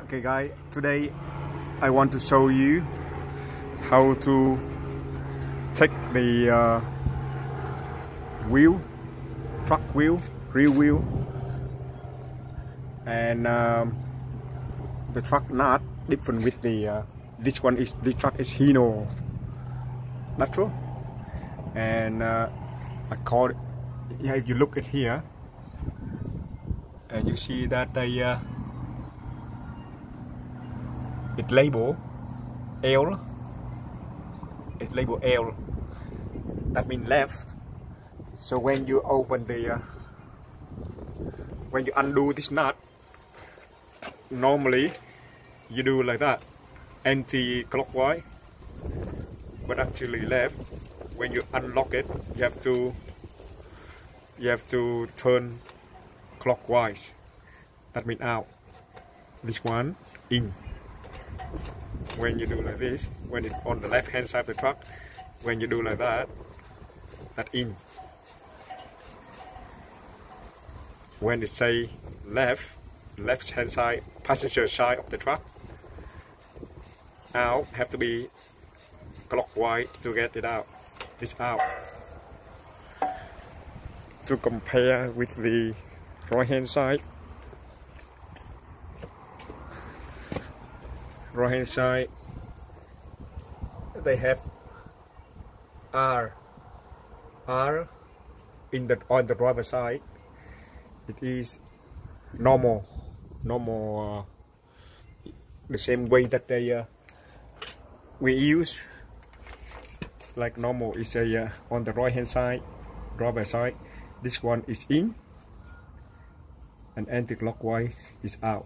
Okay guys, today I want to show you how to take the wheel, truck wheel, rear wheel, and the truck nut different with the this truck is hino dutro, and I call it, yeah, if you look at here and you see that it label L. It label L. That means left. So when you open the when you undo this nut, normally you do like that, anti-clockwise, but actually left. When you unlock it, you have to turn clockwise. That means out. This one in. When you do like this, when it's on the left hand side of the truck, when you do like that, that in. When it say left hand side, passenger side of the truck, out, have to be clockwise to get it out. This out. To compare with the right hand side. Right hand side, they have R in the on the driver side. It is normal, the same way that they we use, like normal is a on the right hand side, driver side. This one is in, and anti-clockwise is out.